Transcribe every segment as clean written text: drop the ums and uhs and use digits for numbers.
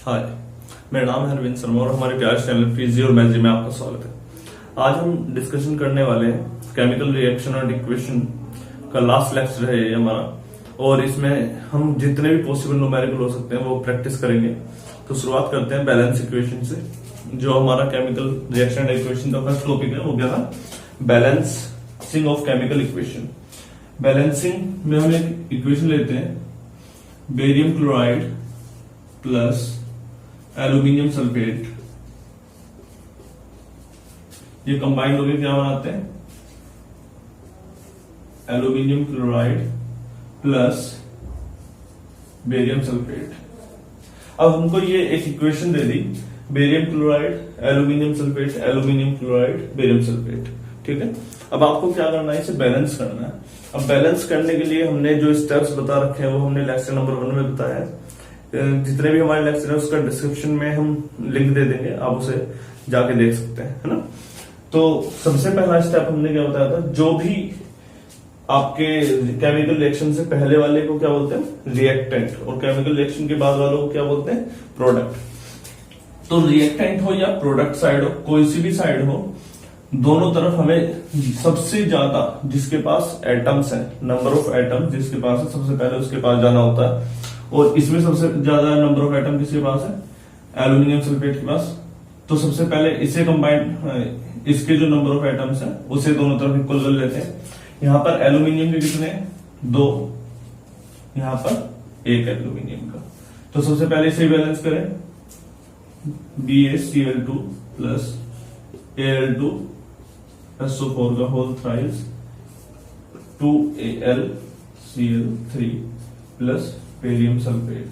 हाय, मेरा नाम है अरविंद शर्मा और हमारे प्यारे चैनल फिजी और मैथ्स में आपका स्वागत है। आज हम डिस्कशन करने वाले हैं केमिकल रिएक्शन और इक्वेशन का लास्ट लेक्चर है ये हमारा, और इसमें हम जितने भी पॉसिबल न्यूमेरिकल हो सकते हैं वो प्रैक्टिस करेंगे। तो शुरुआत करते हैं बैलेंस इक्वेशन से। जो हमारा केमिकल रिएक्शन एंड इक्वेशन का फर्स्ट टॉपिक है वो क्या था? Balancing of chemical equation. Balancing में हम एक इक्वेशन लेते हैं, barium chloride plus aluminium sulphate, ये कंबाइंड होकर क्या बनाते हैं? Aluminium chloride plus barium sulphate. अब हमको ये एक इक्वेशन दे दी, barium chloride aluminium sulphate, aluminium chloride barium sulphate. ठीक है, अब आपको क्या करना है? इसे बैलेंस करना है। अब बैलेंस करने के लिए हमने जो स्टेप्स बता रखे हैं वो हमने लेक्चर नंबर 1 में बताया है। जितने भी हमारे लेक्चर है उसका डिस्क्रिप्शन में हम लिंक दे देंगे, आप उसे जाके देख सकते हैं, है ना। तो सबसे पहला स्टेप हमने क्या बताया था? जो भी आपके केमिकल रिएक्शन से पहले वाले को क्या बोलते हैं? रिएक्टेंट, और केमिकल रिएक्शन के बाद वालों को क्या बोलते हैं? प्रोडक्ट। तो रिएक्टेंट हो या प्रोडक्ट साइड हो, कोई सी भी साइड हो, दोनों तरफ हमें सबसे ज्यादा जिसके पास एटम्स है, नंबर ऑफ एटम जिसके पास है, सबसे पहले उसके पास जाना होता है। और इसमें सबसे ज्यादा नंबर ऑफ एटम किसके पास है? एल्यूमिनियम सल्फेट के पास। तो सबसे पहले इसे कंबाइंड, इसके जो नंबर ऑफ एटम्स है उसे दोनों तरफ इक्वल कर लेते हैं। यहां पर एल्यूमिनियम के कितने? 2, यहां पर 1 एल्यूमिनियम का। तो सबसे पहले इसे बैलेंस करें, BaCl2 प्लस Al2SO4 का whole thrice 2AlCl3 plus barium sulphate.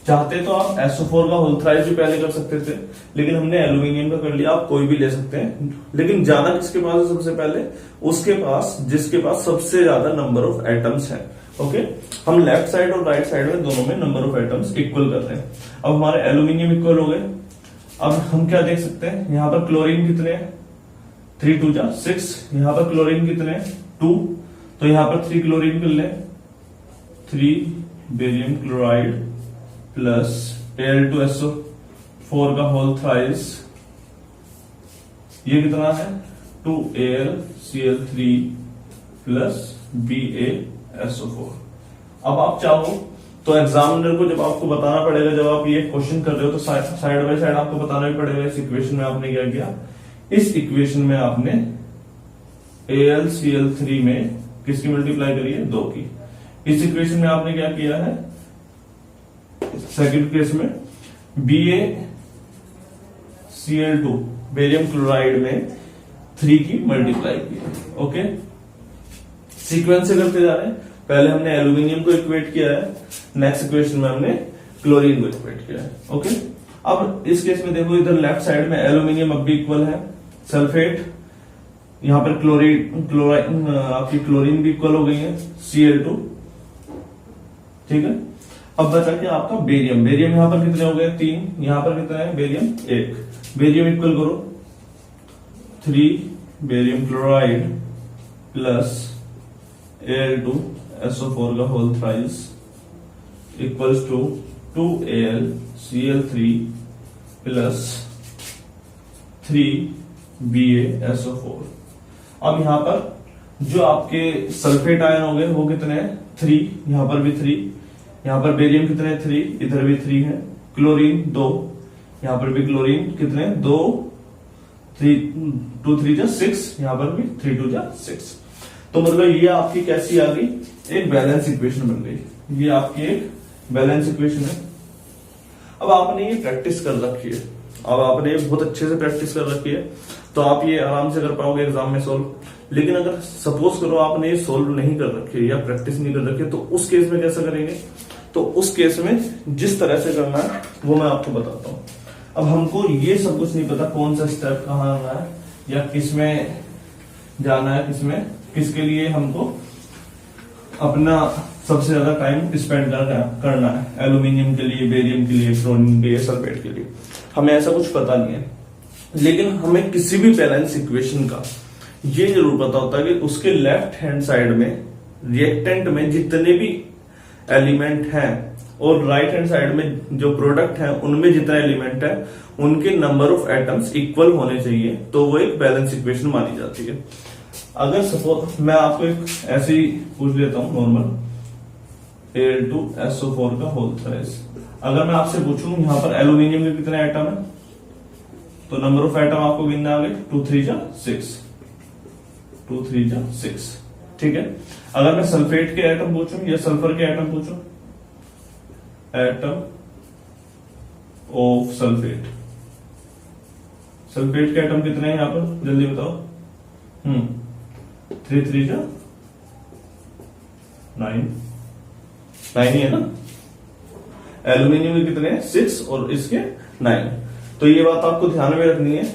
चाहते तो आप SO4 का होल थ्राइस भी पहले कर सकते थे, लेकिन हमने एल्यूमिनियम का कर लिया। आप कोई भी ले सकते हैं, लेकिन जाना किसके पास है? सबसे पहले उसके पास जिसके पास सबसे ज्यादा नंबर ऑफ एटम्स है। ओके, हम लेफ्ट साइड और राइट साइड में दोनों में नंबर ऑफ एटम्स इक्वल कर रहे हैं। अब हमारे एल्यूमिनियम इक्वल हो गए। अब हम क्या देख सकते हैं? यहां पर क्लोरीन कितने हैं? 3 2 जा 6। यहां पर क्लोरीन कितने हैं? 2। तो यहां पर 3 क्लोरीन कर लें, 3 बेरियम क्लोराइड प्लस Al2SO4 का होल थ्राइस, ये कितना है? 2AlCl3 plus BaSO4। अब आप चाहो तो एग्जामिनर को जब आपको बताना पड़ेगा, जब आप ये क्वेश्चन कर रहे हो तो साइड बाय साइड आपको बताना भी पड़ेगा इस इक्वेशन में आपने क्या किया। इस इक्वेशन में आपने AlCl3 में किसकी मल्टीप्लाई करी है? 2 की। इस इक्वेशन में आपने क्या किया है? सेकंड केस में BaCl2 बेरियम क्लोराइड में 3 की मल्टीप्लाई की है। ओके, सीक्वेंस से करते जा रहे हैं। पहले हमने एल्यूमिनियम को इक्वेट किया है, नेक्स्ट इक्वेशन में हमने क्लोरीन को इक्वेट किया है। ओके, अब इस केस में देखो, इधर लेफ्ट साइड में एल्यूमिनियम अब भी इक्वल है, सल्फेट, यहां पर क्लोराइन आपकी क्लोरीन भी इक्वल हो गई है, Cl2। ठीक है, अब बचा क्या आपका बेरियम। बेरियम यहां पर कितने हो गए? 3। यहां पर कितना है? बेरियम 1। बेरियम इक्वल करो, 3 बेरियम क्लोराइड प्लस Al2SO4 का whole thrice equals to 2AlCl3 plus 3 BaSO4। अब यहां पर जो आपके सल्फेट आयन हो गए वो कितने हैं? 3। यहां पर भी 3। यहां पर बेरियम कितने हैं? 3। इधर भी 3 है। क्लोरीन 2। यहां पर भी क्लोरीन कितने? 2 3 2 3 जा 6। यहां पर भी 3 2 जा 6। तो मतलब ये आपकी कैसी आ गई? एक बैलेंस इक्वेशन बन गई। ये आपकी एक बैलेंस इक्वेशन है। अब आपने ये प्रैक्टिस कर रखी है, अब आपने बहुत अच्छे से प्रैक्टिस कर रखी है, तो आप ये आराम से कर पाओगे एग्जाम में सोल्व। लेकिन अगर सपोज करो आपने ये सोल्व नहीं कर रखी है या प्रैक्टिस नहीं कर रखी है, तो उस केस में कैसे करेंगे? तो उस केस में जिस तरह से करना है वो मैं आपको बताता हूं। अब हमको ये सब कुछ नहीं पता कौन सा स्टेप कहाँ आना है या किसमें जाना है, किसके लिए हमको अपना सबसे ज्यादा टाइम स्पेंड करना है। एल्यूमिनियम के लिए, बेरियम के लिए, क्लोरीन के लिए, सल्फेट के लिए, हमें ऐसा कुछ पता नहीं है। लेकिन हमें किसी भी बैलेंस इक्वेशन का ये जरूर पता होता है कि उसके लेफ्ट हैंड साइड में रिएक्टेंट में जितने भी एलिमेंट हैं और राइट हैंड साइड में जो प्रोडक्ट है उनमें जितना एलिमेंट है उनके नंबर ऑफ एटम्स इक्वल होने चाहिए, तो वो एक बैलेंस इक्वेशन मानी जाती है। अगर सपोज मैं आपको एक ऐसे ही पूछ लेता हूं नॉर्मल Al2SO4 का होल थ्राइस, अगर मैं आपसे पूछूं यहां पर एल्यूमिनियम के कितने एटम है, तो नंबर ऑफ एटम आपको गिनना आ गए 2 3 जा 6, 2 3 जा 6, ठीक है। अगर मैं सल्फेट के एटम पूछूं या सल्फर के एटम पूछूं, एटम ऑफ सल्फेट, सल्फेट के एटम कितने हैं यहां पर जल्दी बताओ। 3 3 जा 9 ही है ना। एल्यूमिनियम के कितने हैं 6 और इसके 9। तो ये बात आपको ध्यान में रखनी है,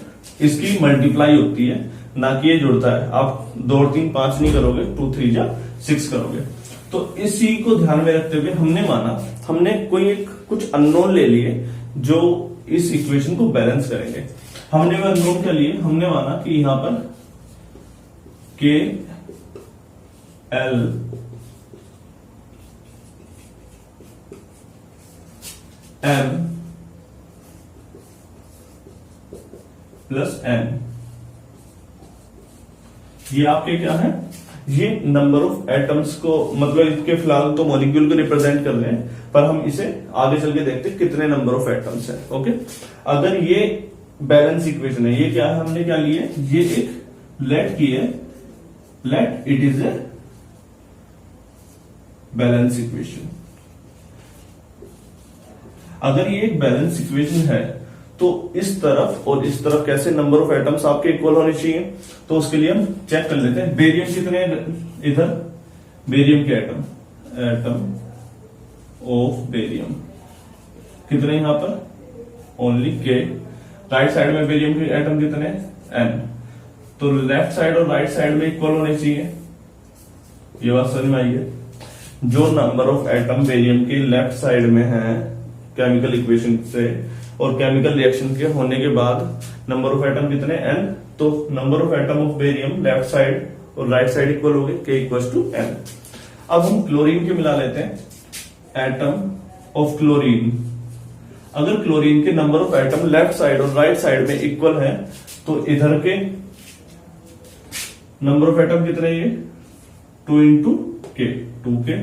इसकी मल्टीप्लाई होती है ना कि ये जुड़ता है। आप 2 और 3 5 नहीं करोगे, 2 3 जा 6 करोगे। तो इसी को ध्यान में रखते हुए हमने माना, हमने कोई एक कुछ अननोन ले लिए जो इस इक्वेशन को बैलेंस करेंगे। हमने वो अननोन क्या लिए, हमने माना कि यहां पर के एल एम प्लस एन, ये आपके क्या है, ये नंबर ऑफ एटम्स को, मतलब इसके फिलहाल तो मॉलिक्यूल को रिप्रेजेंट कर रहे हैं, पर हम इसे आगे चल के देखते हैं कितने नंबर ऑफ एटम्स है। ओके, अगर ये बैलेंस इक्वेशन है, ये क्या है, हमने क्या लिए, ये एक लेट की है, let it is a balance equation. अगर ये एक बैलेंस इक्वेशन है तो इस तरफ और इस तरफ कैसे नंबर ऑफ एटम्स आपके इक्वल होने चाहिए, तो उसके लिए हम चेक कर लेते हैं। बेरियम कितने इधर, बेरियम के एटम, एटम ऑफ बेरियम कितने यहां पर, ओनली के। राइट साइड में बेरियम के एटम कितने, एन। तो लेफ्ट साइड और राइट साइड में इक्वल होने चाहिए, ये बात समझ में आई है। जो नंबर ऑफ एटम बेरियम के लेफ्ट साइड में है केमिकल इक्वेशन से और केमिकल रिएक्शन के होने के बाद नंबर ऑफ एटम कितने, एन। तो number of atom of barium left side और राइट साइड इक्वल हो गए, के इक्वल टू एन। अब हम क्लोरीन के मिला लेते हैं, एटम ऑफ क्लोरीन। अगर क्लोरीन के number of atom left side और राइट साइड में इक्वल है तो इधर के नंबर ऑफ एटम कितने, ये 2 इंटू के, 2 के।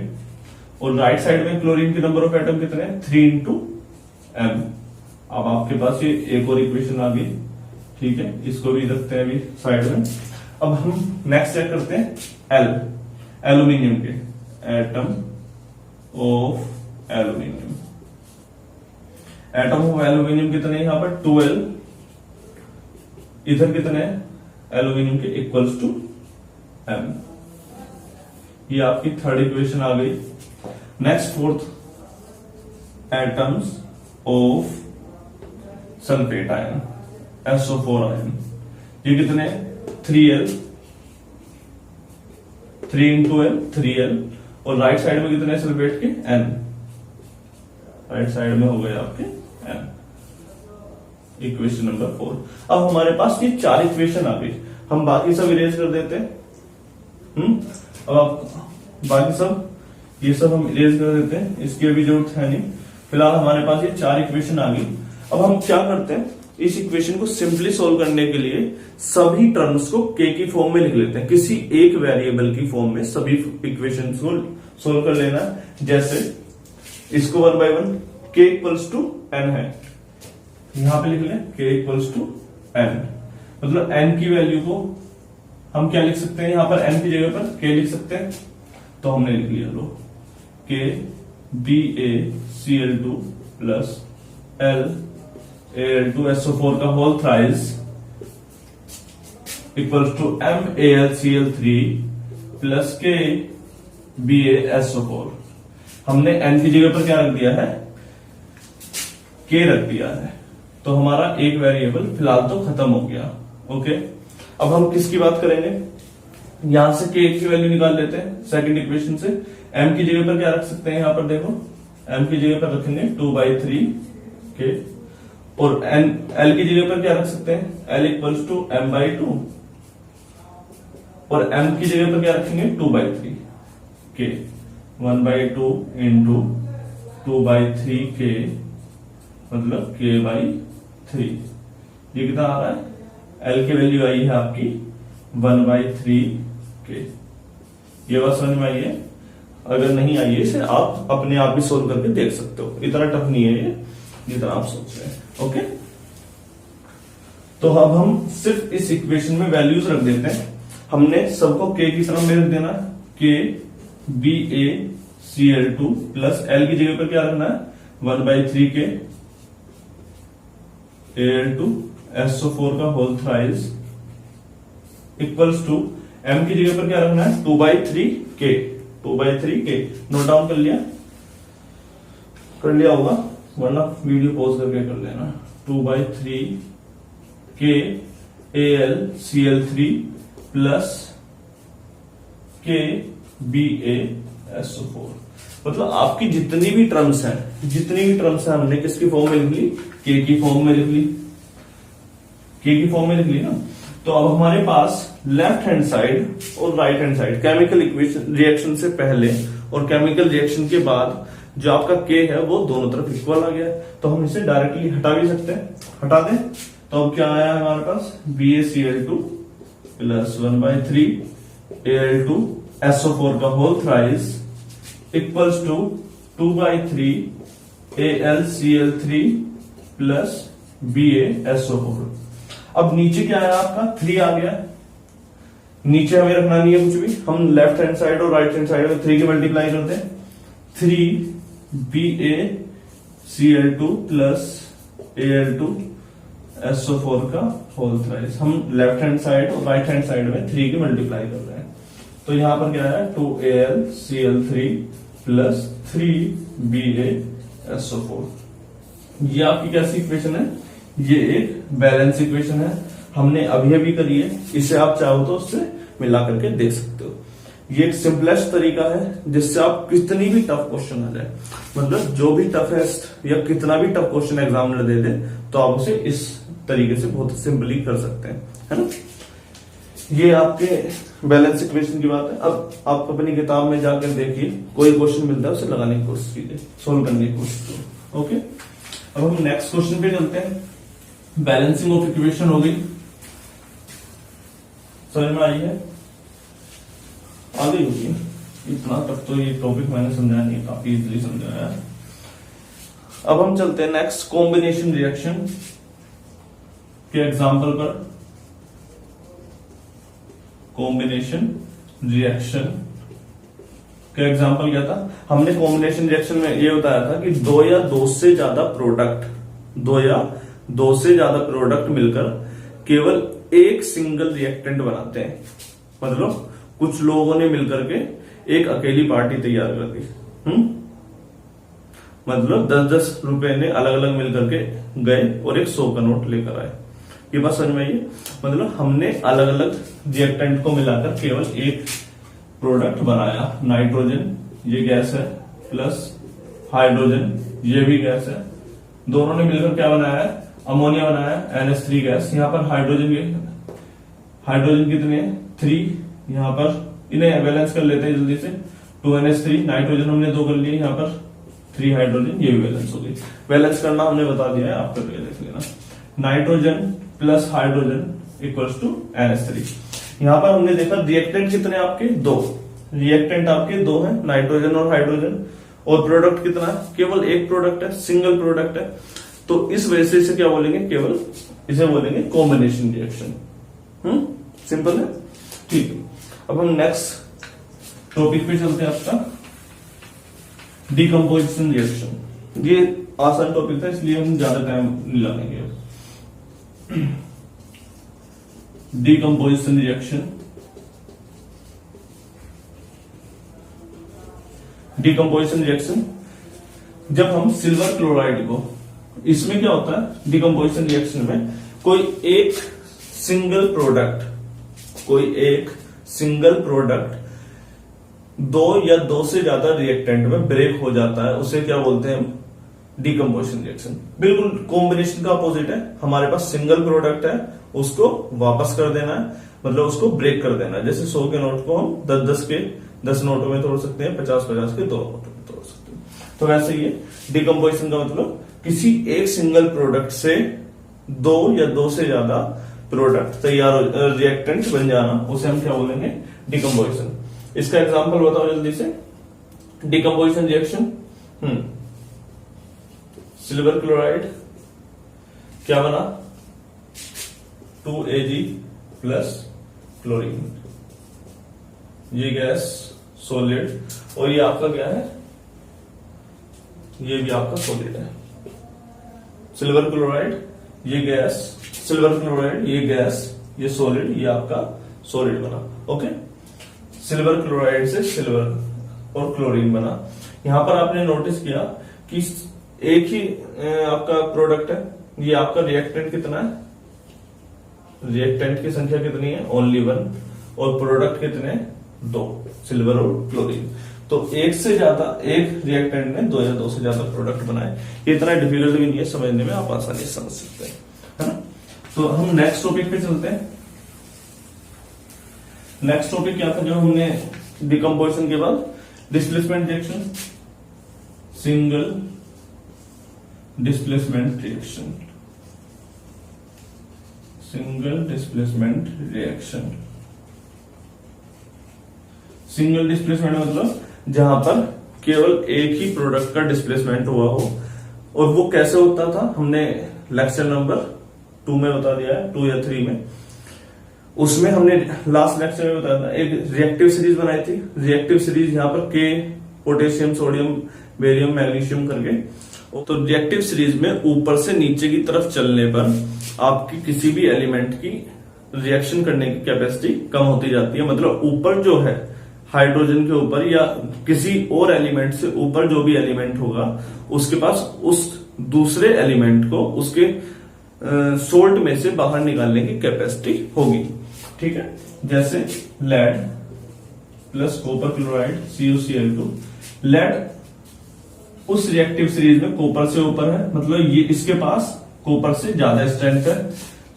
और राइट साइड में क्लोरीन के नंबर ऑफ एटम कितने, 3 इंटू एम। अब आपके पास ये एक और इक्वेशन आ गई, ठीक है, इसको भी रखते हैं अभी साइड में। अब हम नेक्स्ट चेक करते हैं एल, एल्यूमिनियम के, atom of aluminium. Atom of aluminium कितने यहां पर 12, इधर कितने एल्यूमिनियम के इक्वल्स टू एम। ये आपकी थर्ड इक्वेशन आ गई। Next fourth, atoms of sulphate ion, SO4 ion. ये कितने, 3L, 3 इंटू एल 3L। और राइट साइड में कितने सल्फेट के, N। राइट साइड में हो गए आपके N। Equation number 4। अब हमारे पास ये 4 इक्वेशन आ गई, हम बाकी सब इरेज कर देते हैं। अब आप बाकी सब ये सब हम इरेज कर देते हैं, इसकी अभी जरूरत है नहीं। फिलहाल हमारे पास ये 4 इक्वेशन आ गई। अब हम क्या करते हैं, इस इक्वेशन को सिंपली सोल्व करने के लिए सभी टर्म्स को के की फॉर्म में लिख लेते हैं, किसी एक वेरिएबल की फॉर्म में सभी इक्वेशन को सोल्व कर लेना। जैसे इसको 1 बाय 1 के इक्वल्स टू एन है, यहां पे लिख लें के इक्वल्स टू एन। मतलब एन की वैल्यू को हम क्या लिख सकते हैं, यहां पर एन की जगह पर के लिख सकते हैं। तो हमने लिख लिया, लो के BaCl2 प्लस Al2SO4 का whole thrice equals to MaLCl3 plus के BaSO4। हमने n की जगह पर क्या रख दिया है, के रख दिया है। तो हमारा एक वेरिएबल फिलहाल तो खत्म हो गया। ओके, अब हम किसकी बात करेंगे, यहां से के की वैल्यू निकाल लेते हैं सेकंड इक्वेशन से। m की जगह पर क्या रख सकते हैं, यहां पर देखो m की जगह पर रखेंगे 2/3 के, और l की जगह पर क्या रख सकते हैं, l इक्वल्स टू m/2, और m की जगह पर क्या रखेंगे 2/3 के, 1/2 इंटू 2/3 k मतलब k/3। ये कितना आ रहा है? L की वैल्यू आई है आपकी 1/3 k। ये बात समझ में आई है? अगर नहीं आई है इसे आप अपने आप भी सोल्व करके देख सकते हो, इतना टफ नहीं है ये जितना आप सोच रहे हैं। ओके, तो अब हम सिर्फ इस इक्वेशन में वैल्यूज रख देते हैं। हमने सबको k की तरफ में रख देना, k BaCl2 प्लस L की जगह पर क्या रखना है? 1/3 k Al2 SO4 का whole thrice equals to M की जगह पर क्या रखना है? 2/3 k। 2/3 k नोट डाउन कर लिया? कर लिया होगा, वरना वीडियो पॉज करके कर लेना। 2/3 k AlCl3 plus k BaSO4। मतलब आपकी जितनी भी टर्म्स हैं हमने किसकी फॉर्म में लिख ली? k की फॉर्म में लिख ली। k की फॉर्म में लिख ली ना। तो अब हमारे पास लेफ्ट हैंड साइड और right hand side chemical equation reaction से पहले और केमिकल रिएक्शन के बाद जो आपका k है वो दोनों तरफ इक्वल आ गया। तो हम इसे डायरेक्टली हटा भी सकते हैं, हटा दें तो अब क्या आया हमारे पास? BaCl2 प्लस 1/3 Al2 SO4 का whole thrice equals to 2/3 AlCl3 plus BaSO4। अब नीचे क्या आया आपका? 3 आ गया। नीचे हमें रखना नहीं है कुछ भी, हम लेफ्ट हैंड साइड और राइट हैंड साइड में 3 के मल्टीप्लाई करते हैं। 3 BaCl2 प्लस Al2 SO4 का होल थ्राइस। हम लेफ्ट हैंड साइड और राइट हैंड साइड में 3 के मल्टीप्लाई कर रहे हैं। तो यहां पर क्या है? 2AlCl3 plus 3 BaSO4। ये आपकी कैसी इक्वेशन है? ये एक बैलेंस इक्वेशन है, हमने अभी अभी करी है। इसे आप चाहो तो उससे मिला करके देख सकते हो। ये एक सिंपलेस्ट तरीका है जिससे आप कितनी भी टफ क्वेश्चन आ जाए, मतलब जो भी टफेस्ट या कितना भी टफ क्वेश्चन एग्जामिनर दे दे तो आप उसे इस तरीके से बहुत सिंपली कर सकते हैं, है ना। ये आपके बैलेंस इक्वेशन की बात है। अब आप अपनी किताब में जाकर देखिए, कोई क्वेश्चन मिलता है उसे लगाने की कोशिश कीजिए, सोल्व करने की कोशिश करो। ओके, अब हम नेक्स्ट क्वेश्चन पे चलते हैं। बैलेंसिंग ऑफ इक्वेशन हो गई, समझ में आई है? आ गई होगी। इतना तक तो ये टॉपिक मैंने समझाया नहीं, काफी इजीली समझाया है। अब हम चलते हैं नेक्स्ट कॉम्बिनेशन रिएक्शन के एग्जांपल पर। कॉम्बिनेशन रिएक्शन का एग्जांपल क्या था? हमने कॉम्बिनेशन रिएक्शन में ये बताया था कि दो या दो से ज्यादा प्रोडक्ट मिलकर केवल एक सिंगल रिएक्टेंट बनाते हैं। मतलब कुछ लोगों ने मिलकर के एक अकेली पार्टी तैयार कर दी। मतलब 10-10 रुपए ने अलग अलग मिलकर के गए और एक 100 का नोट लेकर आए। ये बात समझ में आई? मतलब हमने अलग अलग रिएक्टेंट को मिलाकर केवल एक प्रोडक्ट बनाया। नाइट्रोजन ये गैस है प्लस हाइड्रोजन ये भी गैस है, दोनों ने मिलकर क्या बनाया है? अमोनिया बनाया, NH3 गैस। यहाँ पर हाइड्रोजन कितने हैं? 3। यहाँ पर इन्हें बैलेंस कर लेते हैं जल्दी से। 2NH3 नाइट्रोजन हमने 2 कर लिए, यहाँ पर 3 हाइड्रोजन, ये भी बैलेंस हो गई। बैलेंस करना हमने बता दिया है, आप करके देख लेना। Nitrogen plus hydrogen equals to NH3। यहाँ पर हमने देखा रिएक्टेंट कितने आपके? 2 रिएक्टेंट आपके 2 है, नाइट्रोजन और हाइड्रोजन। और प्रोडक्ट कितना है? केवल एक प्रोडक्ट है, सिंगल प्रोडक्ट है। तो इस वजह से इसे क्या बोलेंगे? केवल इसे बोलेंगे कॉम्बिनेशन रिएक्शन। सिंपल है, ठीक है। अब हम नेक्स्ट टॉपिक पे चलते हैं, आपका डीकंपोजिशन रिएक्शन। ये आसान टॉपिक था इसलिए हम ज्यादा टाइम नहीं लगाएंगे। डीकंपोजिशन रिएक्शन, डीकंपोजिशन रिएक्शन जब हम सिल्वर क्लोराइड को, इसमें क्या होता है डीकंपोजिशन रिएक्शन में, कोई एक सिंगल प्रोडक्ट 2 या 2 से ज्यादा रिएक्टेंट में ब्रेक हो जाता है, उसे क्या बोलते हैं? Decomposition reaction. बिल्कुल कॉम्बिनेशन का अपोजिट है। हमारे पास सिंगल प्रोडक्ट है, उसको वापस कर देना है, मतलब उसको ब्रेक कर देना है। जैसे 100 के नोट को हम 10 नोटों में तोड़ सकते हैं, 50 के 2 नोटों में तोड़ सकते हैं। तो वैसे ही डिकम्पोजिशन का मतलब किसी एक सिंगल प्रोडक्ट से दो या दो से ज्यादा प्रोडक्ट तैयार रिएक्टेंट बन जाना, उसे हम क्या बोलेंगे, डिकम्पोजिशन। इसका एग्जांपल बताओ जल्दी से। डिकम्पोजिशन रिएक्शन, सिल्वर क्लोराइड क्या बना, 2Ag प्लस क्लोरीन, ये गैस सॉलिड, और ये आपका क्या है, ये भी आपका सॉलिड है। सिल्वर क्लोराइड, ये गैस, सिल्वर क्लोराइड, ये गैस, ये सॉलिड, ये आपका सॉलिड बना। ओके, सिल्वर क्लोराइड से सिल्वर और क्लोरीन बना। यहां पर आपने नोटिस किया कि एक ही आपका प्रोडक्ट है, ये आपका रिएक्टेंट कितना है, रिएक्टेंट की संख्या कितनी है, ओनली 1, और प्रोडक्ट कितने, 2, सिल्वर और क्लोरीन। तो एक से ज्यादा, एक रिएक्टेंट ने 2 या 2 से ज्यादा प्रोडक्ट बनाए। ये इतना डिफिकल्ट भी नहीं है, समझने में आप आसानी से समझ सकते हैं, है ना। तो हम नेक्स्ट टॉपिक पे चलते हैं। नेक्स्ट टॉपिक क्या था जो हमने डिकम्पोजिशन के बाद, displacement reaction, single displacement reaction, single displacement reaction. Single displacement मतलब जहां पर केवल एक ही प्रोडक्ट का डिस्प्लेसमेंट हुआ हो, और वो कैसे होता था हमने लेक्चर नंबर 2 में बता दिया है, 2 या 3 में। उसमें हमने लास्ट लेक्चर में बताया था, एक रिएक्टिव सीरीज बनाई थी। रिएक्टिव सीरीज यहाँ पर के, पोटेशियम, सोडियम, बेरियम, मैग्नीशियम करके। तो रिएक्टिव सीरीज में ऊपर से नीचे की तरफ चलने पर आपकी किसी भी एलिमेंट की रिएक्शन करने की कैपेसिटी कम होती जाती है। मतलब ऊपर जो है हाइड्रोजन के ऊपर या किसी और एलिमेंट से ऊपर जो भी एलिमेंट होगा, उसके पास उस दूसरे एलिमेंट को उसके सोल्ट में से बाहर निकालने की कैपेसिटी होगी। ठीक है, जैसे lead plus copper chloride CuCl2। Lead उस रिएक्टिव सीरीज में कॉपर से ऊपर है, मतलब ये इसके पास कॉपर से ज्यादा स्ट्रेंथ है,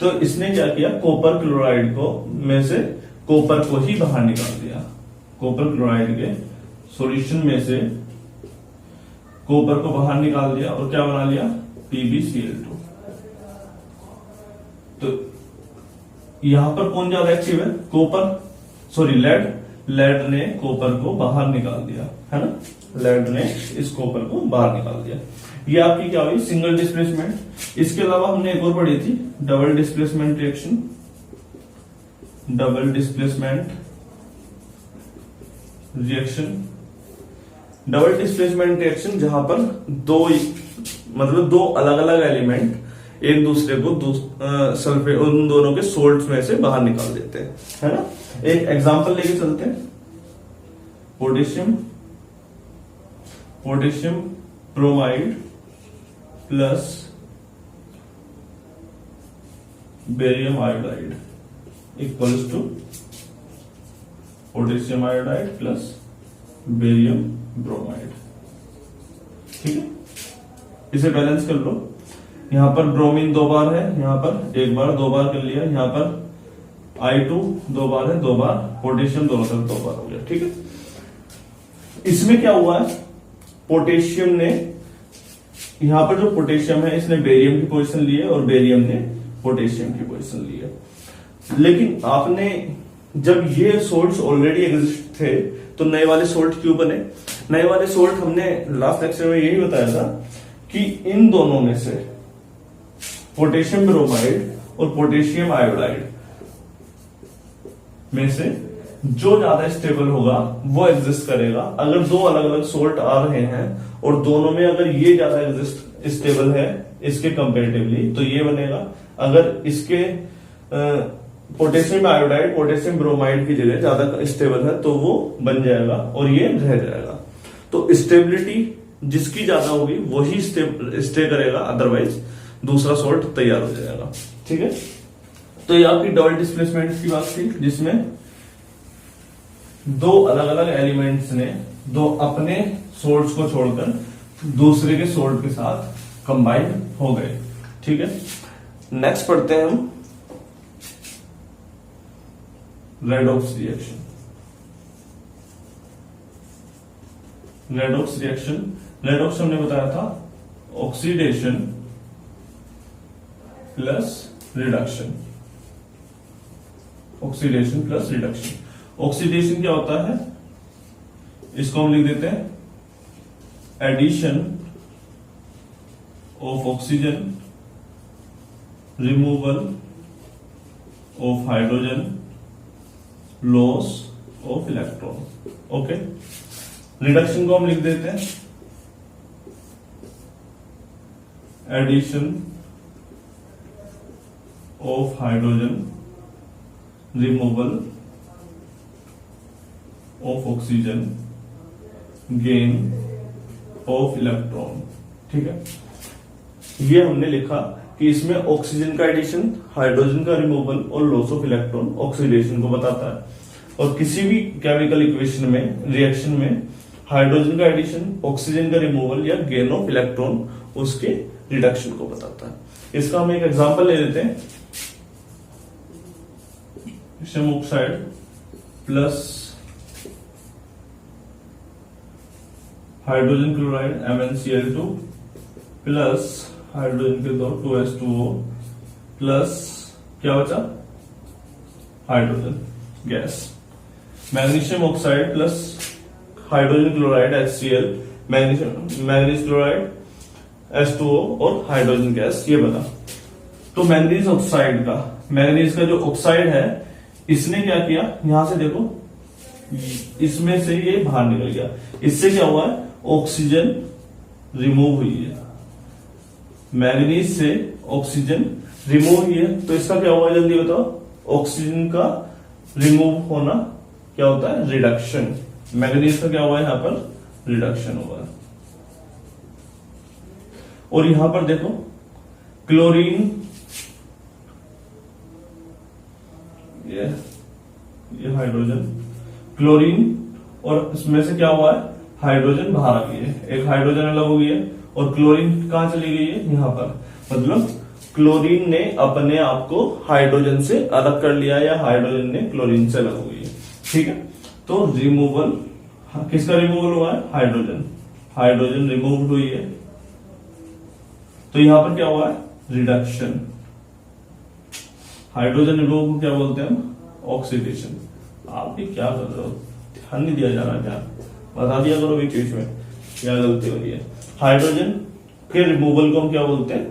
तो इसने क्या किया, कॉपर क्लोराइड को में से कॉपर को ही बाहर निकाल दिया। कॉपर क्लोराइड के सॉल्यूशन में से कॉपर को बाहर निकाल दिया और क्या बना लिया, PbCl2। तो यहां पर कौन ज्यादा एक्टिव है, कॉपर, सॉरी लेड। लेड ने कॉपर को बाहर निकाल दिया, है ना, लेड ने इस कॉपर को बाहर निकाल दिया। ये आपकी क्या हुई, सिंगल डिस्प्लेसमेंट। इसके अलावा हमने एक और पढ़ी थी, double displacement reaction. Double displacement reaction, double displacement reaction जहां पर दो अलग अलग एलिमेंट एक दूसरे को सल्फेट, उन दोनों के सोल्ट्स में से बाहर निकाल देते हैं, है ना। एक एग्जांपल लेके चलते हैं, potassium bromide plus barium iodide equals to potassium iodide plus barium bromide. ठीक है, इसे बैलेंस कर लो। यहां पर ब्रोमीन 2 बार है, यहां पर 1 बार, 2 बार कर लिया। यहां पर I2 2 बार है, 2 बार, पोटेशियम दोनों तरफ 2 बार हो गया। ठीक है, इसमें क्या हुआ है, पोटेशियम ने, यहां पर जो पोटेशियम है इसने बेरियम की पोजीशन ली है और बेरियम ने पोटेशियम की पोजीशन ली है। लेकिन आपने जब ये सोल्ट्स ऑलरेडी एग्जिस्ट थे तो नए वाले सोल्ट क्यों बने? नए वाले सोल्ट हमने लास्ट लेक्चर में यही बताया था कि इन दोनों में से पोटेशियम ब्रोमाइड और पोटेशियम आयोडाइड में से जो ज्यादा स्टेबल होगा वो एग्जिस्ट करेगा। अगर 2 अलग अलग सोल्ट आ रहे हैं और दोनों में अगर ये ज्यादा एग्जिस्ट स्टेबल है इसके कंपेरेटिवली तो ये बनेगा। अगर इसके पोटेशियम आयोडाइड पोटेशियम ब्रोमाइड की जगह ज्यादा स्टेबल है तो वो बन जाएगा और ये रह जाएगा। तो स्टेबिलिटी जिसकी ज्यादा होगी वही स्टे करेगा, अदरवाइज दूसरा सोल्ट तैयार हो जाएगा। ठीक है, तो ये आपकी डबल डिस्प्लेसमेंट की बात थी जिसमें 2 अलग अलग एलिमेंट्स ने 2 अपने सोल्ट्स को छोड़कर दूसरे के सोल्ट के साथ कंबाइन हो गए। ठीक है, नेक्स्ट पढ़ते हैं हम redox reaction. Redox reaction redox हमने बताया था oxidation plus reduction. Oxidation plus reduction. Oxidation क्या होता है, इसको हम लिख देते हैं addition of oxygen, removal of hydrogen, loss of electron. Okay, reduction को हम लिख देते हैं addition of hydrogen, removal of oxygen, gain of electron. ठीक है, ये हमने लिखा कि इसमें ऑक्सीजन का एडिशन, हाइड्रोजन का रिमूवल और लॉस ऑफ इलेक्ट्रॉन ऑक्सीडेशन को बताता है। और किसी भी केमिकल इक्वेशन में, रिएक्शन में हाइड्रोजन का एडिशन, ऑक्सीजन का रिमूवल या गेन ऑफ इलेक्ट्रॉन उसके रिडक्शन को बताता है। इसका हम एक एग्जांपल ले लेते हैं, calcium oxide plus hydrogen chloride MnCl2 plus hydrogen के दो 2H2O प्लस क्या बचा, hydrogen gas. Magnesium oxide plus hydrogen chloride HCl, manganese chloride H2O और हाइड्रोजन गैस, ये बना। तो मैग्नीज ऑक्साइड का, मैग्नीज का जो ऑक्साइड है, इसने क्या किया, यहां से देखो, इसमें से ये बाहर निकल गया। इससे क्या हुआ है, ऑक्सीजन रिमूव हुई है, मैग्नीज से ऑक्सीजन रिमूव हुई है। तो इसका क्या हुआ, जल्दी बताओ, ऑक्सीजन का रिमूव होना क्या होता है, रिडक्शन। मैग्नीज का क्या हुआ है, यहां पर रिडक्शन हुआ है। और यहां पर देखो क्लोरीन, ये हाइड्रोजन, क्लोरीन, और इसमें से क्या हुआ है, हाइड्रोजन बाहर आ गई है, एक हाइड्रोजन अलग हो गई है और क्लोरीन कहां चली गई है, यहां पर। मतलब क्लोरीन ने अपने आप को हाइड्रोजन से अलग कर लिया या हाइड्रोजन ने क्लोरीन से अलग हो गई है। ठीक है, तो रिमूवल, किसका रिमूवल हुआ है, हाइड्रोजन, हाइड्रोजन रिमूव हुई है। तो यहां पर क्या हुआ है, रिडक्शन। हाइड्रोजन रिमूव को क्या बोलते हैं हम, ऑक्सीडेशन। आप भी क्या कर रहे हो, ध्यान नहीं दिया जा रहा, क्या बता दिया करो बीच बीच में, क्या गलती हो रही है। हाइड्रोजन के रिमूवल को हम क्या बोलते हैं,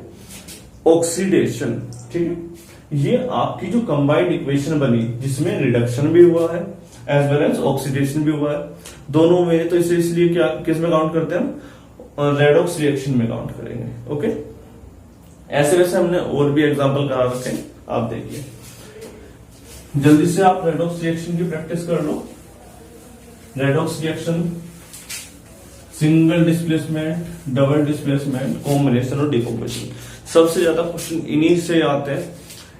ऑक्सीडेशन। ठीक है, ये आपकी जो कंबाइंड इक्वेशन बनी, जिसमें रिडक्शन भी हुआ है एज वेल एज ऑक्सीडेशन भी हुआ है दोनों में। तो इसे इसलिए क्या, किस में काउंट करते हैं हम, रेडॉक्स रिएक्शन में काउंट करेंगे। ओके, ऐसे वैसे हमने और भी एग्जांपल करा रखे हैं, आप देखिए जल्दी से। आप रेडॉक्स रिएक्शन की प्रैक्टिस कर लो। Redox reaction, single displacement, double displacement, combination और डिकम्पोजिशन, सबसे ज्यादा क्वेश्चन इन्हीं से आते हैं।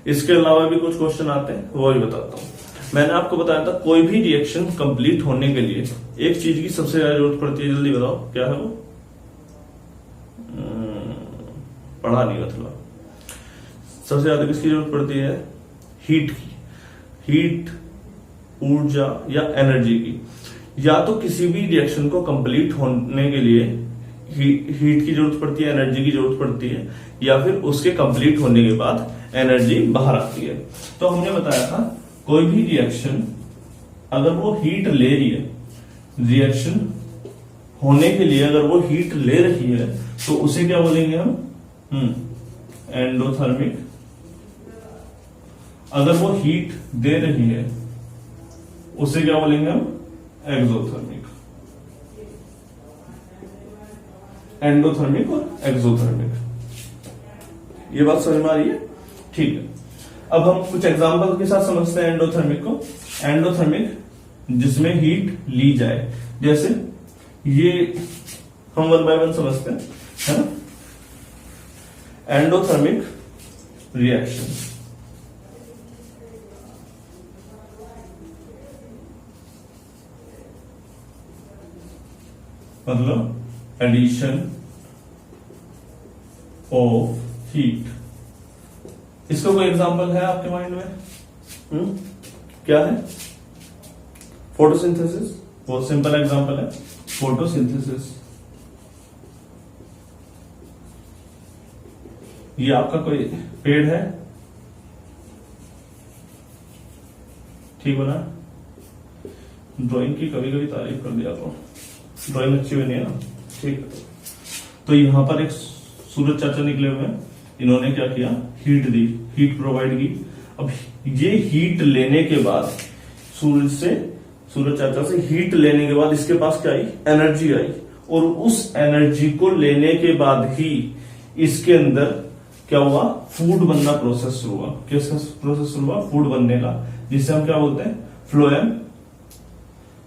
इसके अलावा भी कुछ क्वेश्चन आते हैं, वो भी बताता हूं। मैंने आपको बताया था कोई भी रिएक्शन कंप्लीट होने के लिए एक चीज की सबसे ज्यादा जरूरत पड़ती है, जल्दी बताओ क्या है वो, पढ़ा नहीं मतलब। सबसे ज्यादा किसकी जरूरत पड़ती है, हीट की, हीट, ऊर्जा या एनर्जी की। या तो किसी भी रिएक्शन को कंप्लीट होने के लिए हीट की जरूरत पड़ती है, एनर्जी की जरूरत पड़ती है, या फिर उसके कंप्लीट होने के बाद एनर्जी बाहर आती है। तो हमने बताया था कोई भी रिएक्शन अगर वो हीट ले रही है, रिएक्शन होने के लिए अगर वो हीट ले रही है, तो उसे क्या बोलेंगे हम, एंडोथर्मिक। अगर वो हीट दे रही है उसे क्या बोलेंगे हम, एक्सोथर्मिक। एंडोथर्मिक और एक्सोथर्मिक, ये बात समझ में आ रही है, ठीक है। अब हम कुछ एग्जांपल के साथ समझते हैं एंडोथर्मिक को। एंडोथर्मिक जिसमें हीट ली जाए, जैसे ये हम 1 बाय 1 समझते हैं, है ना। एंडोथर्मिक रिएक्शन, मतलब एडिशन ऑफ हीट। इसका कोई एग्जांपल है आपके माइंड में? क्या है? फोटोसिंथेसिस, बहुत सिंपल एग्जांपल है फोटोसिंथेसिस। ये आपका कोई पेड़ है, ठीक बना। ड्राइंग की कभी कभी तारीफ कर दिया करो, ड्राइंग अच्छी बनी है ना, ठीक है। तो यहां पर एक सूरज चाचा निकले हुए हैं, इन्होंने क्या किया, हीट दी, हीट प्रोवाइड की। अब ये हीट लेने के बाद सूरज चाचा से हीट लेने के बाद इसके पास क्या आई, एनर्जी आई, और उस एनर्जी को लेने के बाद ही इसके अंदर क्या हुआ, फूड बनना प्रोसेस शुरू हुआ। किसका प्रोसेस शुरू हुआ, फूड बनने का, जिसे हम क्या बोलते हैं,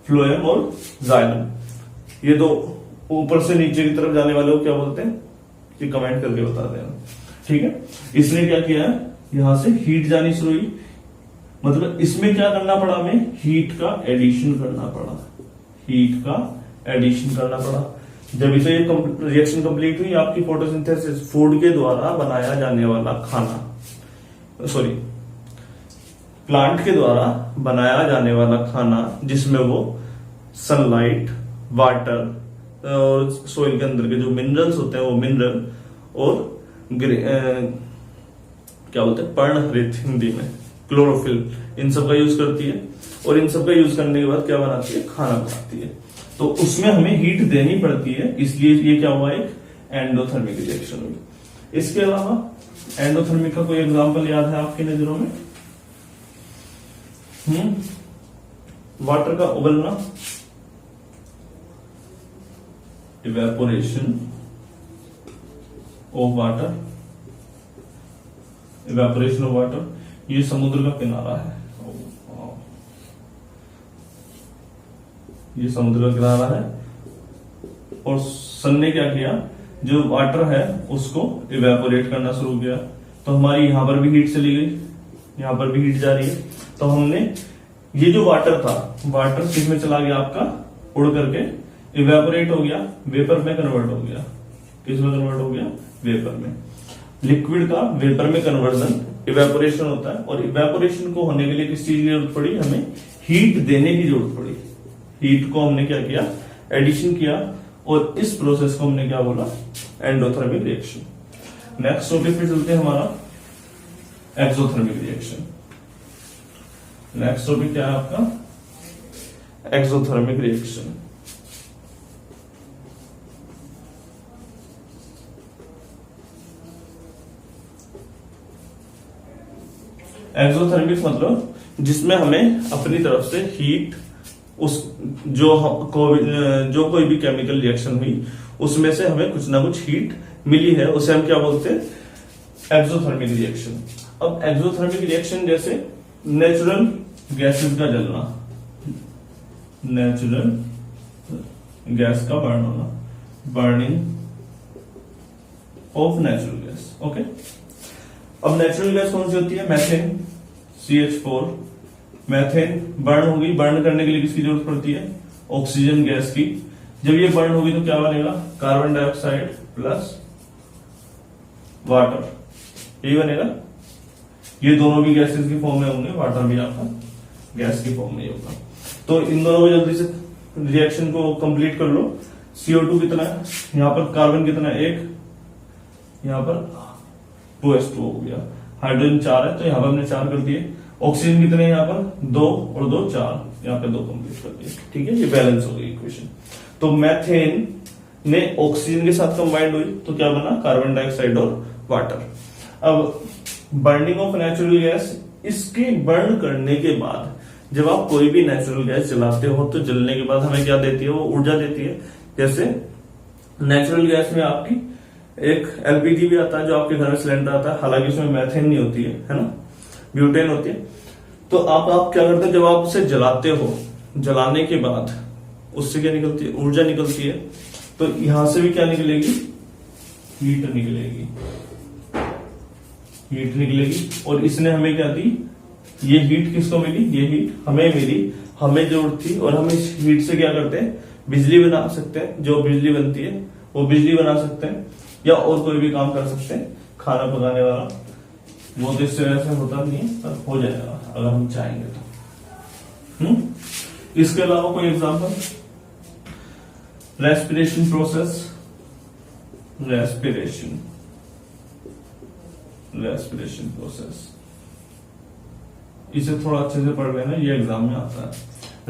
फ्लोएम और जाइलम। ये दो ऊपर से नीचे की तरफ जाने वाले को क्या बोलते हैं, ये कमेंट करके बता देना, ठीक है। इसने क्या किया, यहां से हीट जानी शुरू हुई, मतलब इसमें क्या करना पड़ा, हमें हीट का एडिशन करना पड़ा, हीट का एडिशन करना पड़ा। जब इसे ये रिएक्शन कंप्लीट हुई, आपकी फोटोसिंथेसिस, फूड के द्वारा बनाया जाने वाला खाना, सॉरी प्लांट के द्वारा बनाया जाने वाला खाना, जिसमें वो सनलाइट, वाटर और सोइल के अंदर के जो मिनरल्स होते हैं वो मिनरल, और क्या बोलते हैं, पर्णहरित हिंदी में क्लोरोफिल, इन सब का यूज करती है, और इन सब का यूज करने के बाद क्या बनाती है, खाना बनाती है। तो उसमें हमें हीट देनी पड़ती है, इसलिए ये क्या हुआ, एक एंडोथर्मिक रिएक्शन हुई। इसके अलावा एंडोथर्मिक का कोई एग्जांपल याद है आपकी नजरों में? वाटर का उबलना, evaporation of water, evaporation of water, ये समुद्र का किनारा है, ये समुद्र का किनारा है, और सन ने क्या किया, जो वाटर है उसको इवेपोरेट करना शुरू किया। तो हमारी यहां पर भी हीट चली गई, यहां पर भी हीट जा रही है। तो हमने ये जो वाटर था, वाटर किस में चला गया आपका, उड़ करके इवेपोरेट हो गया, वेपर में कन्वर्ट हो गया। किस में कन्वर्ट हो गया, वेपर में। लिक्विड का वेपर में कन्वर्जन इवेपोरेशन होता है, और इवेपोरेशन को होने के लिए किस चीज की जरूरत पड़ी, हमें हीट देने की जरूरत पड़ी। हीट को हमने क्या किया, एडिशन किया, और इस प्रोसेस को हमने क्या बोला, एंडोथर्मिक रिएक्शन। नेक्स्ट टॉपिक पे चलते हैं, हमारा एक्सोथर्मिक रिएक्शन। नेक्स्ट टॉपिक क्या है आपका, एक्सोथर्मिक रिएक्शन। एक्सोथर्मिक मतलब जिसमें हमें अपनी तरफ से हीट, उस जो कोई भी केमिकल रिएक्शन हुई उसमें से हमें कुछ ना कुछ हीट मिली है, उसे हम क्या बोलते हैं, एक्सोथर्मिक रिएक्शन। अब एक्सोथर्मिक रिएक्शन जैसे नेचुरल गैसेस का जलना, नेचुरल गैस का बर्न होना, burning of natural gas, okay. अब नेचुरल गैस कौन सी होती है, मैथेन, CH4। मैथेन बर्न होगी, बर्न करने के लिए किसकी जरूरत पड़ती है, ऑक्सीजन गैस की। जब ये बर्न होगी तो क्या बनेगा, कार्बन डाइऑक्साइड प्लस वाटर, यही बनेगा। ये दोनों भी गैसेस की फॉर्म में होंगे, वाटर भी आपका गैस की फॉर्म में होगा। तो इन दोनों को जल्दी से रिएक्शन को कंप्लीट कर लो। CO2 कितना है, यहां पर कार्बन कितना है, 1, यहां पर 2s2 हो गया। हाइड्रोजन 4 है, तो यहां पर हमने 4 कर दिए। ऑक्सीजन कितने हैं, यहाँ पर 2 और 2 4, यहाँ पे 2 कंप्लीट कर दिए, ठीक है। ये बैलेंस हो गई इक्वेशन। तो मैथेन ने ऑक्सीजन के साथ कंबाइंड हुई तो क्या बना, कार्बन डाइऑक्साइड और वाटर। अब बर्निंग ऑफ नेचुरल गैस, इसके बर्न करने के बाद जब आप कोई भी नेचुरल गैस जलाते हो तो जलने के बाद हमें क्या देती है, वो ऊर्जा देती है। जैसे नेचुरल गैस में आपकी एक LPG भी आता है, जो आपके घर में सिलेंडर आता है, हालांकि उसमें मैथेन नहीं होती है ना, ब्यूटेन होती है। तो आप क्या करते हैं, जब आप उसे जलाते हो, जलाने के बाद उससे क्या निकलती है, ऊर्जा निकलती है। तो यहां से भी क्या निकलेगी, हीट निकलेगी, हीट निकलेगी। और इसने हमें क्या दी, ये हीट किसको मिली, ये हीट हमें मिली, हमें जरूरत थी। और हम इस हीट से क्या करते हैं, बिजली बना सकते हैं। जो बिजली बनती है वो बिजली बना सकते हैं, या और कोई भी काम कर सकते हैं, खाना पकाने वाला। वो तो इससे वैसे होता नहीं है, पर हो जाएगा अगर हम चाहेंगे तो। इसके अलावा कोई example, respiration process, respiration, respiration process. इसे थोड़ा अच्छे से पढ़ लेना, ये एग्जाम में आता है।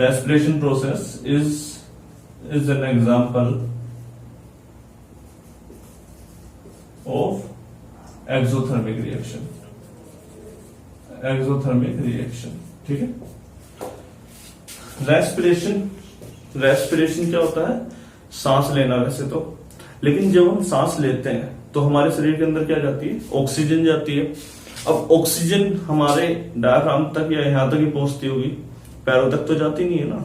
Respiration process is an example of exothermic reaction. Exothermic reaction, ठीक है। रेस्पिरेशन क्या होता है? सांस लेना वैसे तो, लेकिन जब हम सांस लेते हैं तो हमारे शरीर के अंदर क्या जाती है? ऑक्सीजन जाती है। अब ऑक्सीजन हमारे डायफ्राम तक या यहां तक ही पहुंचती होगी, पैरों तक तो जाती नहीं है ना,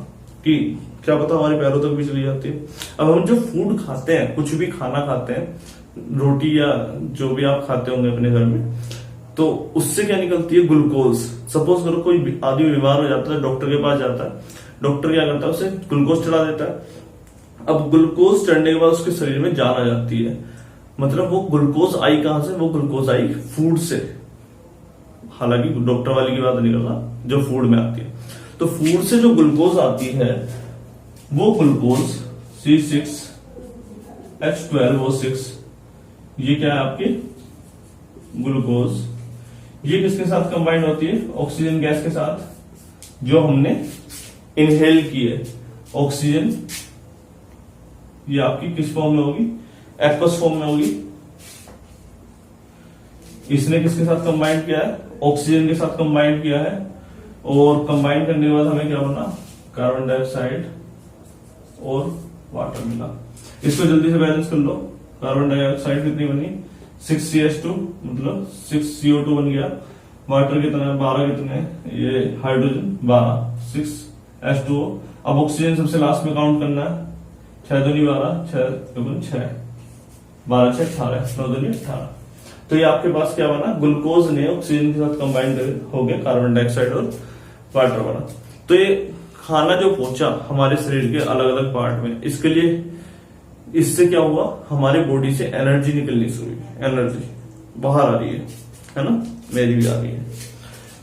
कि क्या पता हमारे पैरों तक भी चली जाती है। अब हम जो फूड खाते हैं, कुछ भी खाना खाते हैं, रोटी या जो भी आप खाते होंगे अपने घर में, तो उससे क्या निकलती है? ग्लूकोज। सपोज करो कोई आदमी बीमार हो जाता है, डॉक्टर के पास जाता है, डॉक्टर क्या करता है? उसे ग्लूकोज चढ़ा देता है। अब ग्लूकोज चढ़ने के बाद उसके शरीर में जान आ जाती है, मतलब वो ग्लूकोज आई कहां से? वो ग्लूकोज आई फूड से। हालांकि डॉक्टर वाली की बात नहीं कर रहा, जो फूड में आती है। तो फूड से जो ग्लूकोज आती है वो ग्लूकोज C6H12O6, ये क्या है आपकी? ग्लूकोज। ये किसके साथ कंबाइंड होती है? ऑक्सीजन गैस के साथ, जो हमने इनहेल की है। ऑक्सीजन ये आपकी किस फॉर्म में होगी? एक्वस फॉर्म में होगी। इसने किसके साथ कंबाइंड किया है? ऑक्सीजन के साथ कंबाइंड किया है, और कंबाइन करने के बाद हमें क्या बना? कार्बन डाइऑक्साइड और वाटर मिला। इसको जल्दी से बैलेंस कर लो। कार्बन डाइऑक्साइड कितनी बनी? 6CH2, मतलब 6CO2 बन गया। वाटर कितना है? 12 कितने? ये हाइड्रोजन 12, 6H2O। अब ऑक्सीजन सबसे लास्ट में काउंट करना है। 6 दूनी 12, 6 दूनी 6, 12 6 18, 9 दूनी 18। तो ये आपके पास क्या बना? ग्लूकोज ने ऑक्सीजन के साथ कंबाइन हो गया, कार्बन डाइऑक्साइड और वाटर बना। तो ये खाना जो पहुंचा हमारे शरीर के अलग अलग पार्ट में, इसके लिए इससे क्या हुआ? हमारे बॉडी से एनर्जी निकलनी शुरू हुई। एनर्जी बाहर आ रही है ना, मेरी भी आ रही है।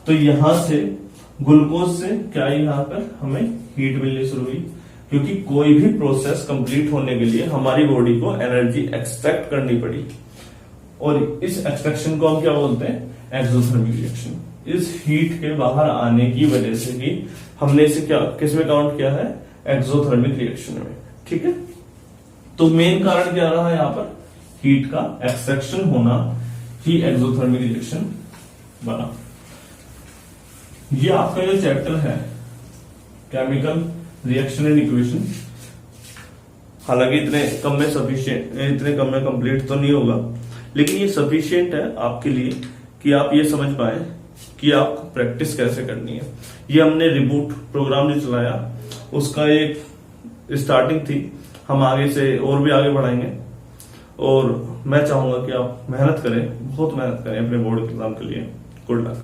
तो यहां से ग्लूकोज से क्या यहां पर हमें हीट मिलनी शुरू हुई, क्योंकि कोई भी प्रोसेस कंप्लीट होने के लिए हमारी बॉडी को एनर्जी एक्सट्रैक्ट करनी पड़ी, और इस एक्सट्रैक्शन को हम क्या बोलते हैं? Exothermic reaction. इस हीट के बाहर आने की वजह से ही हमने इसे क्या किस में काउंट किया है? एक्सोथर्मिक रिएक्शन में, ठीक है। तो मेन कारण क्या रहा है यहाँ पर? हीट का एक्सट्रैक्शन होना ही एक्सोथर्मिक रिएक्शन बना। ये आपका जो चैप्टर है केमिकल रिएक्शन एंड इक्वेशन, हालांकि इतने कम में कंप्लीट तो नहीं होगा, लेकिन ये सफिशिएंट है आपके लिए कि आप ये समझ पाए कि आपको प्रैक्टिस कैसे करनी है। ये हमने रिबूट प्रोग्राम जो चलाया उसका एक स्टार्टिंग थी, हम आगे से और भी आगे बढ़ाएंगे, और मैं चाहूंगा कि आप मेहनत करें, बहुत मेहनत करें अपने बोर्ड एग्जाम के लिए। Good luck.